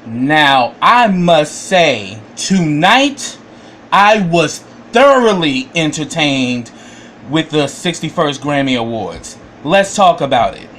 Now, I must say, tonight I was thoroughly entertained with the 61st Grammy Awards. Let's talk about it.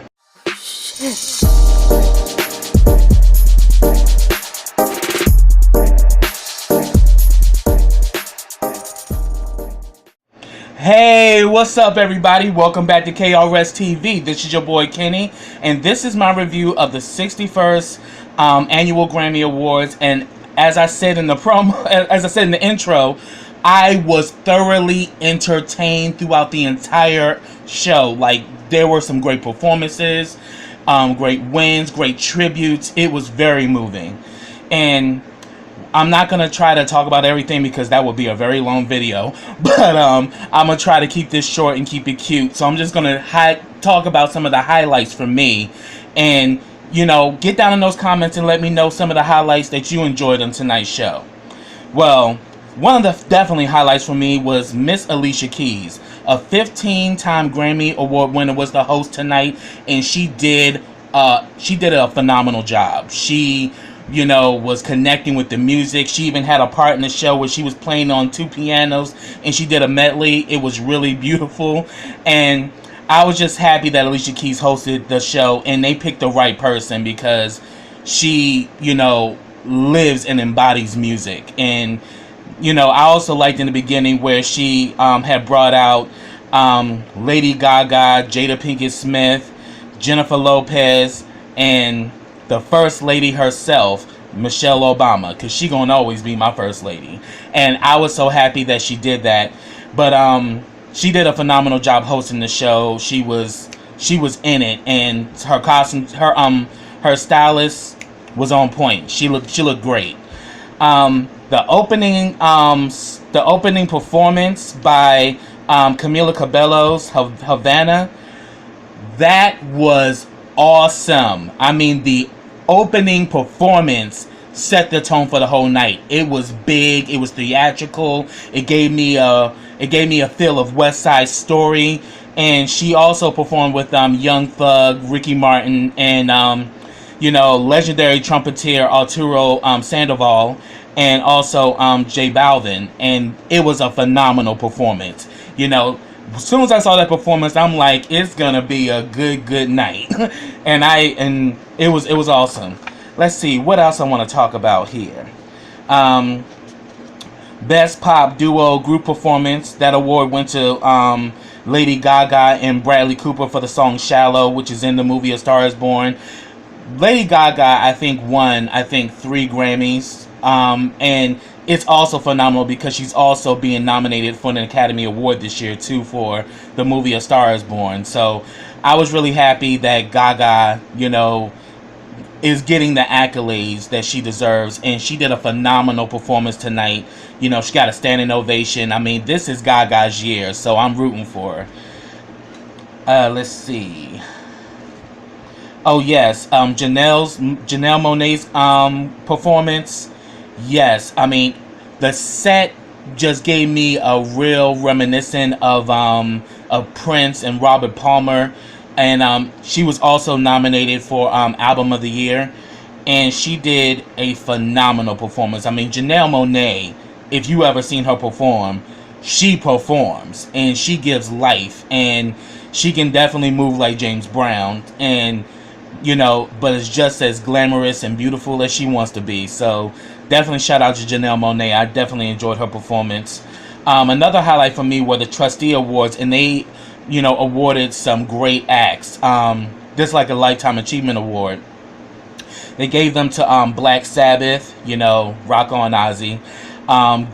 Hey, what's up everybody? Welcome back to KRS TV. This is your boy Kenny, and this is my review of the 61st annual Grammy Awards. And as I said in the intro, I was thoroughly entertained throughout the entire show. Like, there were some great performances, great wins, great tributes. It was very moving. And I'm not going to try to talk about everything because that would be a very long video. But I'm going to try to keep this short and keep it cute. So I'm just going to talk about some of the highlights for me. And, you know, get down in those comments and let me know some of the highlights that you enjoyed on tonight's show. Well, one of the definitely highlights for me was Miss Alicia Keys. A 15-time Grammy Award winner was the host tonight. And she did a phenomenal job. She, you know, was connecting with the music. She even had a part in the show where she was playing on two pianos and she did a medley. It was really beautiful, and I was just happy that Alicia Keys hosted the show and they picked the right person because she, you know, lives and embodies music. And, you know, I also liked in the beginning where she had brought out Lady Gaga, Jada Pinkett Smith, Jennifer Lopez, and the First Lady herself, Michelle Obama, because she gonna always be my First Lady. And I was so happy that she did that. But she did a phenomenal job hosting the show. She was in it, and her costume, her stylist was on point. She looked great. The opening performance by Camila Cabello's Havana, that was awesome. I mean, the opening performance set the tone for the whole night. It was big, it was theatrical, it gave me a feel of West Side Story. And she also performed with Young Thug, Ricky Martin, and you know, legendary trumpeter Arturo Sandoval, and also J Balvin. And it was a phenomenal performance. You know, as soon as I saw that performance, I'm like, it's gonna be a good night. and it was awesome. Let's see what else I want to talk about here. Best Pop Duo Group Performance. That award went to Lady Gaga and Bradley Cooper for the song Shallow, which is in the movie A Star Is Born. Lady Gaga, I think, won 3 Grammys. And it's also phenomenal because she's also being nominated for an Academy Award this year too for the movie A Star Is Born. So I was really happy that Gaga, you know, is getting the accolades that she deserves, and she did a phenomenal performance tonight. You know, she got a standing ovation. I mean, this is Gaga's year, so I'm rooting for her. Let's see. Oh yes, Janelle Monáe's performance. Yes, I mean, the set just gave me a real reminiscent of Prince and Robert Palmer. And she was also nominated for Album of the Year. And she did a phenomenal performance. I mean, Janelle Monáe, if you ever seen her perform, she performs. And she gives life. And she can definitely move like James Brown. And, you know, but it's just as glamorous and beautiful as she wants to be. So definitely shout out to Janelle Monáe. I definitely enjoyed her performance. Another highlight for me were the Trustee Awards. And they, you know, awarded some great acts. Just like a Lifetime Achievement Award. They gave them to Black Sabbath, you know, Rock On Ozzy,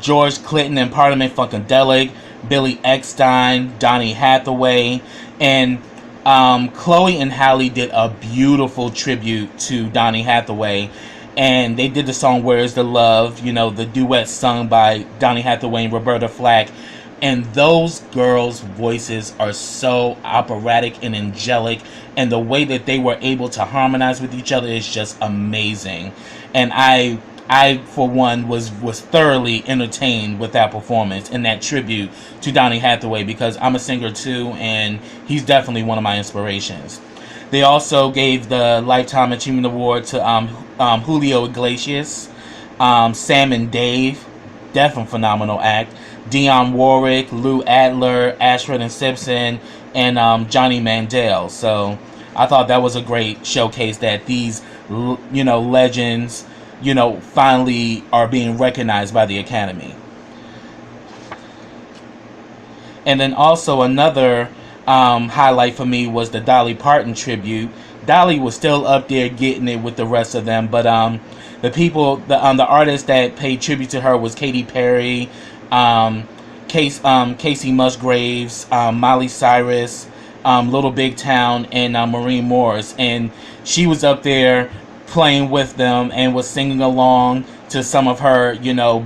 George Clinton and Parliament Funkadelic, Billy Eckstine, Donny Hathaway, and Chloe and Halle did a beautiful tribute to Donny Hathaway. And they did the song Where Is the Love, you know, the duet sung by Donny Hathaway and Roberta Flack. And those girls' voices are so operatic and angelic, and the way that they were able to harmonize with each other is just amazing. And I for one was thoroughly entertained with that performance and that tribute to Donny Hathaway, because I'm a singer too, and he's definitely one of my inspirations. They also gave the Lifetime Achievement Award to Julio Iglesias, Sam and Dave, definitely phenomenal act. Dionne Warwick, Lou Adler, Ashford and Simpson, and Johnny Mandel. So I thought that was a great showcase that these, legends, finally are being recognized by the Academy. And then also another highlight for me was the Dolly Parton tribute. Dolly was still up there getting it with the rest of them, but the people, the artists that paid tribute to her was Katy Perry, Casey Musgraves, Miley Cyrus, Little Big Town, and Maureen Morris. And she was up there playing with them and was singing along to some of her,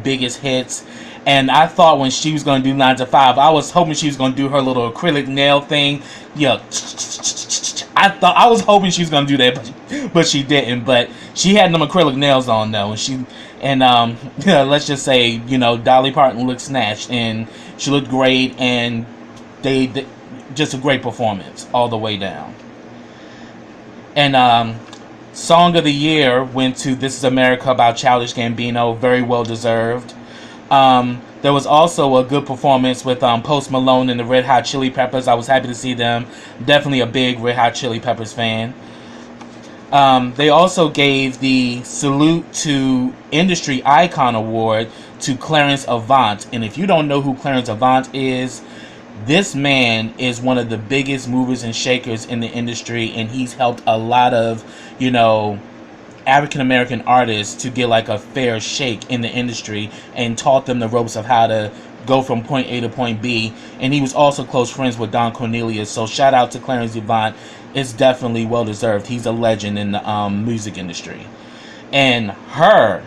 biggest hits. And I thought when she was going to do 9 to 5, I was hoping she was going to do her little acrylic nail thing. I was hoping she was going to do that, but she didn't. But she had them acrylic nails on though, and let's just say, Dolly Parton looked snatched, and she looked great, and they just a great performance all the way down. And Song of the Year went to This Is America by Childish Gambino, very well deserved. There was also a good performance with Post Malone and the Red Hot Chili Peppers. I was happy to see them. Definitely a big Red Hot Chili Peppers fan. They also gave the Salute to Industry Icon Award to Clarence Avant. And if you don't know who Clarence Avant is, this man is one of the biggest movers and shakers in the industry, and he's helped a lot of, African American artists to get like a fair shake in the industry, and taught them the ropes of how to go from point A to point B. And he was also close friends with Don Cornelius. So shout out to Clarence Avant. It's definitely well deserved. He's a legend in the music industry. And her,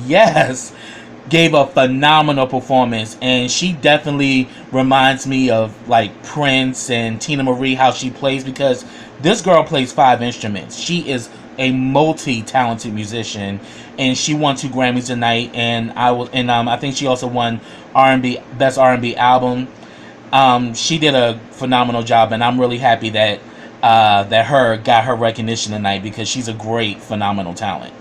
yes, gave a phenomenal performance, and she definitely reminds me of like Prince and Tina Marie, how she plays, because this girl plays 5 instruments. She is a multi-talented musician, and she won 2 Grammys tonight. And I think she also won R&B Best R&B Album. She did a phenomenal job, and I'm really happy that her got her recognition tonight, because she's a great, phenomenal talent.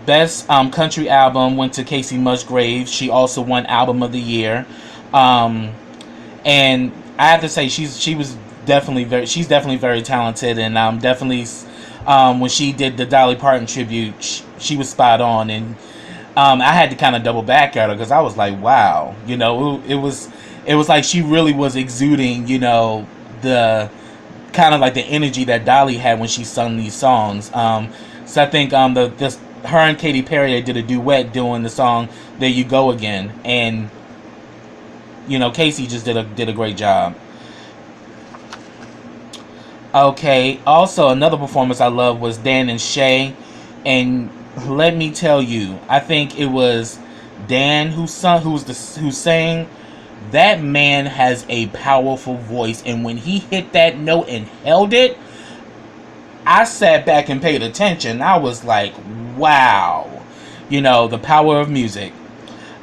Best country album went to Casey Musgraves. She also won Album of the Year. And I have to say, she's definitely very talented, and definitely when she did the Dolly Parton tribute, she was spot on. And I had to kind of double back at her, because I was like, wow, it was like she really was exuding, the kind of like the energy that Dolly had when she sung these songs. So I think her and Katy Perry, they did a duet doing the song "There You Go Again," and Casey just did a great job. Okay, also another performance I love was Dan and Shay, and let me tell you, I think it was Dan who sang. That man has a powerful voice, and when he hit that note and held it, I sat back and paid attention. I was like, wow, the power of music.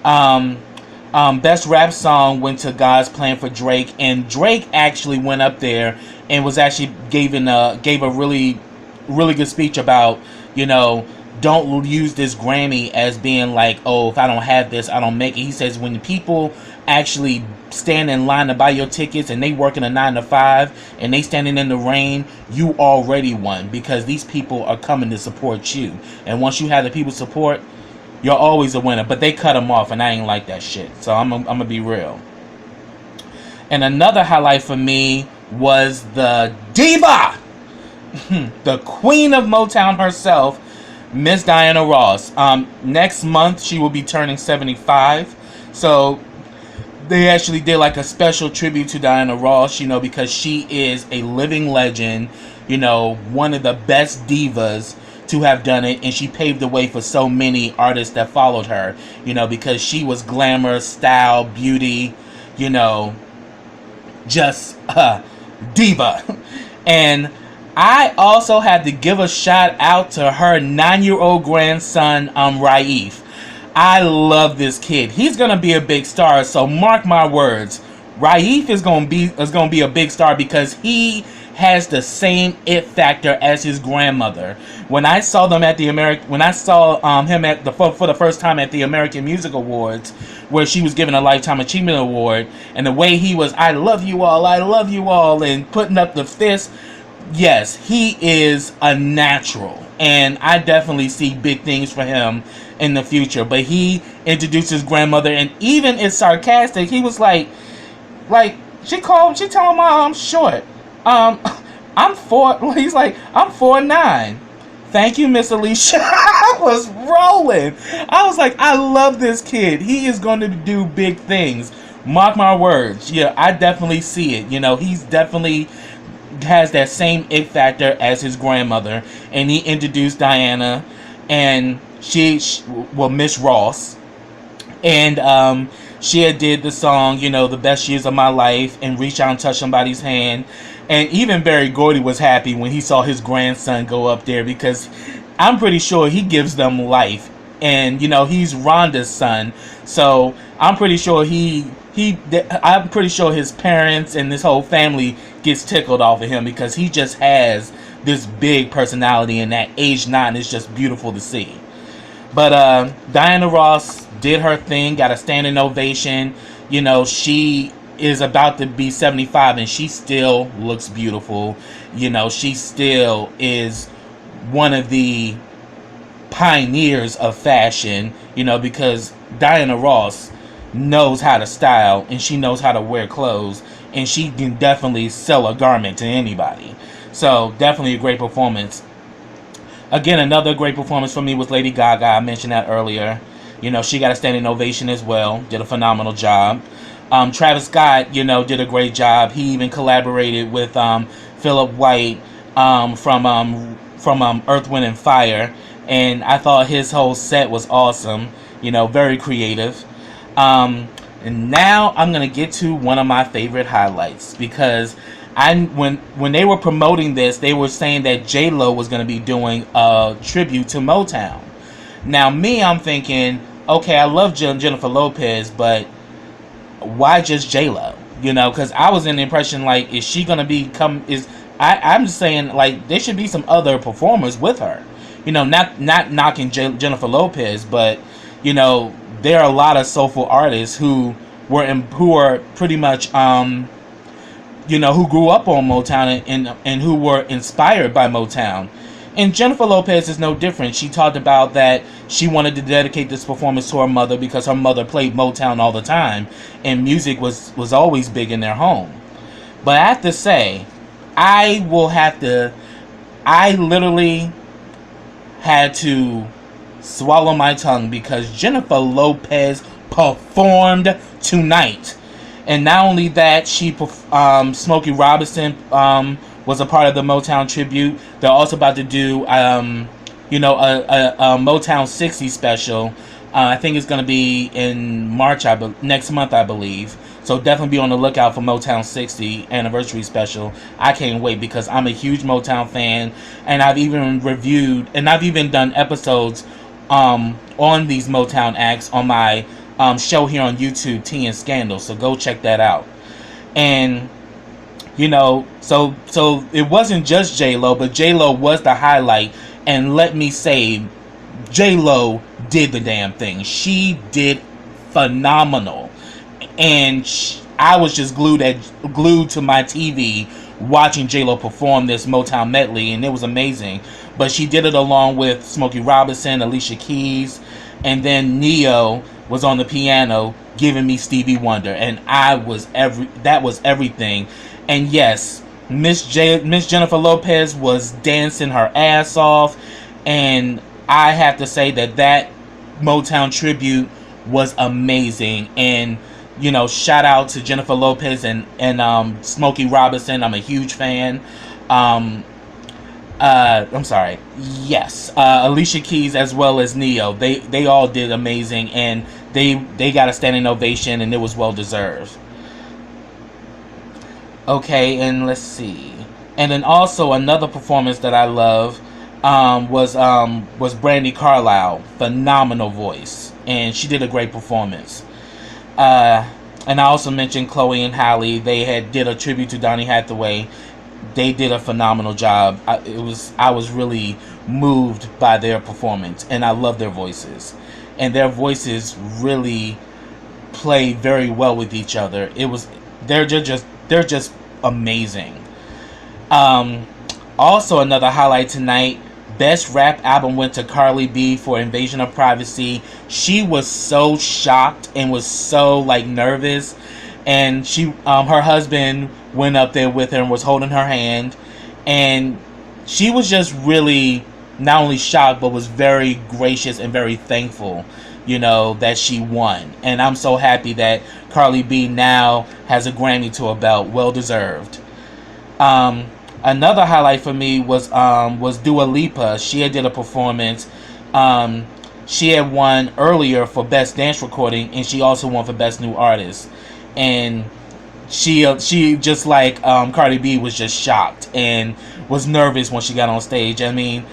Best rap song went to God's Plan for Drake, and Drake actually went up there and was actually gave a really, really good speech about, don't use this Grammy as being like, oh, if I don't have this, I don't make it. He says when people actually stand in line to buy your tickets, and they working a 9 to 5, and they standing in the rain, you already won, because these people are coming to support you. And once you have the people support, you're always a winner. But they cut him off, and I ain't like that shit. So I'm gonna be real. And another highlight for me was the diva, the queen of Motown herself, Miss Diana Ross. Next month she will be turning 75. So they actually did like a special tribute to Diana Ross, because she is a living legend, one of the best divas to have done it, and she paved the way for so many artists that followed her, because she was glamour, style, beauty, just diva. And I also had to give a shout out to her 9-year-old grandson, Raif. I love this kid. He's gonna be a big star, so mark my words. Raif is gonna be a big star because he has the same it factor as his grandmother. When I saw them at the when I saw him at the for the first time at the American Music Awards, where she was given a Lifetime Achievement Award, and the way he was, I love you all," and putting up the fist. Yes, he is a natural, and I definitely see big things for him in the future. But he introduced his grandmother, and even is sarcastic. He was like she told my I'm short. I'm four. He's like, I'm 4'9". Thank you, Miss Alicia. I was rolling. I was like, I love this kid. He is going to do big things. Mark my words. Yeah, I definitely see it. He's definitely has that same it factor as his grandmother, and he introduced Diana, and Miss Ross, and she had did the song, The Best Years of My Life, and Reach Out and Touch Somebody's Hand. And even Barry Gordy was happy when he saw his grandson go up there, because I'm pretty sure he gives them life. And, he's Rhonda's son. So I'm pretty sure I'm pretty sure his parents and this whole family gets tickled off of him, because he just has this big personality, and at age 9 is just beautiful to see. But Diana Ross did her thing, got a standing ovation. She is about to be 75, and she still looks beautiful. She still is one of the pioneers of fashion, because Diana Ross knows how to style, and she knows how to wear clothes, and she can definitely sell a garment to anybody. So definitely a great performance. Again, another great performance for me was Lady Gaga. I mentioned that earlier. She got a standing ovation as well. Did a phenomenal job. Travis Scott, did a great job. He even collaborated with Philip White from Earth, Wind, and Fire. And I thought his whole set was awesome. Very creative. And now I'm going to get to one of my favorite highlights, because when they were promoting this, they were saying that J-Lo was going to be doing a tribute to Motown. Now, I'm thinking, okay, I love Jennifer Lopez, but why just J-Lo? Because I was in the impression, like, is she going to I'm just saying, like, there should be some other performers with her. Not knocking Jennifer Lopez, but, there are a lot of soulful artists who are pretty much, who grew up on Motown and who were inspired by Motown. And Jennifer Lopez is no different. She talked about that she wanted to dedicate this performance to her mother, because her mother played Motown all the time, and music was always big in their home. But I have to say, I literally had to swallow my tongue, because Jennifer Lopez performed tonight. And not only that, Smokey Robinson was a part of the Motown tribute. They're also about to do a Motown 60 special. I think it's going to be in March, next month, I believe. So definitely be on the lookout for Motown 60 anniversary special. I can't wait, because I'm a huge Motown fan, and I've even reviewed, and I've even done episodes on these Motown acts on my show here on YouTube, Tea and Scandal. So go check that out. And so it wasn't just J-Lo, but J-Lo was the highlight. And let me say, J-Lo did the damn thing. She did phenomenal. And I was just glued to my TV watching J-Lo perform this Motown medley, and it was amazing. But she did it along with Smokey Robinson, Alicia Keys, and then Neo was on the piano giving me Stevie Wonder, and that was everything. And yes, Miss Jennifer Lopez was dancing her ass off, and I have to say that Motown tribute was amazing. And shout out to Jennifer Lopez and Smokey Robinson. I'm a huge fan. I'm sorry. Yes, Alicia Keys as well as Neo. They all did amazing, and they got a standing ovation, and it was well deserved. Okay, and let's see. And then also another performance that I love was Brandi Carlile. Phenomenal voice, and she did a great performance. And I also mentioned Chloe and Halle. They had did a tribute to Donny Hathaway. They did a phenomenal job. I was really moved by their performance, and I love their voices. And their voices really play very well with each other. They're just amazing. Also, another highlight tonight: Best Rap Album went to Carly B for Invasion of Privacy. She was so shocked and was so like nervous, and her husband went up there with her and was holding her hand, and she was just really not only shocked but was very gracious and very thankful, that she won. And I'm so happy that Carly B now has a Grammy to her belt, well deserved. Another highlight for me was Dua Lipa. She had did a performance. She had won earlier for Best Dance Recording, and she also won for Best New Artist. And she just like Cardi B was just shocked and was nervous when she got on stage. I mean,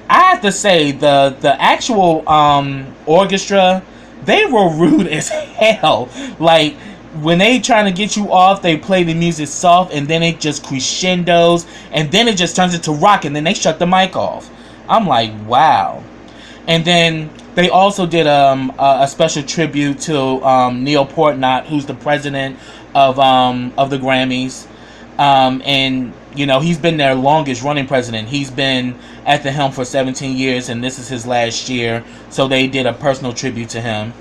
I have to say the actual orchestra, they were rude as hell. Like, when they trying to get you off, they play the music soft, and then it just crescendos, and then it just turns into rock, and then they shut the mic off. I'm like, wow. And then they also did a special tribute to Neil Portnoy, who's the president of the Grammys, and he's been their longest running president. He's been at the helm for 17 years, and this is his last year. So they did a personal tribute to him.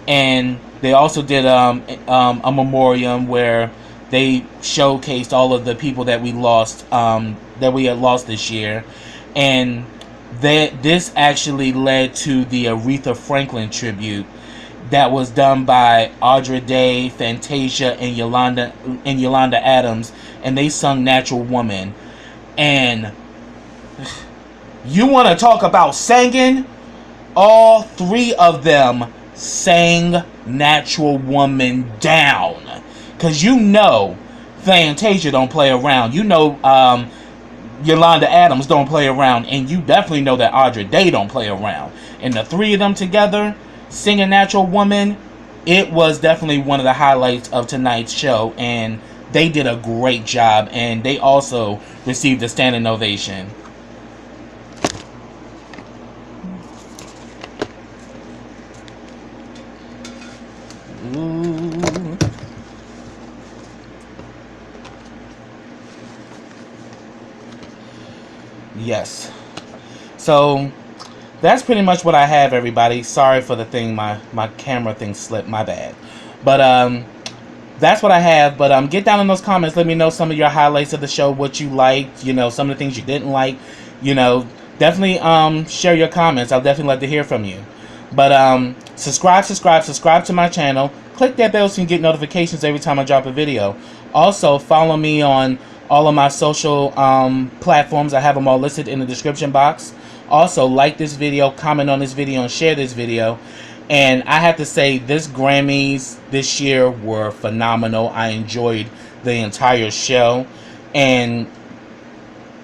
And they also did a memoriam where they showcased all of the people that we lost, that we had lost this year. And this actually led to the Aretha Franklin tribute that was done by Audra Day, Fantasia, and Yolanda Adams, and they sung Natural Woman. And you want to talk about singing? All three of them sang Natural Woman down. Because Fantasia don't play around. Yolanda Adams don't play around. And you definitely know that Audra Day don't play around. And the three of them together singing Natural Woman, it was definitely one of the highlights of tonight's show. And they did a great job. And they also received a standing ovation. Yes. So that's pretty much what I have, everybody. Sorry for the thing, my camera thing slipped, my bad. But that's what I have. But get down in those comments, let me know some of your highlights of the show, what you liked, some of the things you didn't like. Definitely share your comments. I'll definitely like to hear from you. But subscribe to my channel. Click that bell so you can get notifications every time I drop a video. Also, follow me on all of my social platforms. I have them all listed in the description box. Also, like this video, comment on this video, and share this video. And I have to say, this Grammys this year were phenomenal. I enjoyed the entire show. And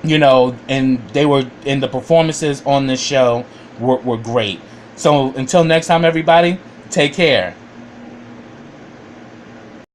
the performances on this show were great. So until next time, everybody, take care.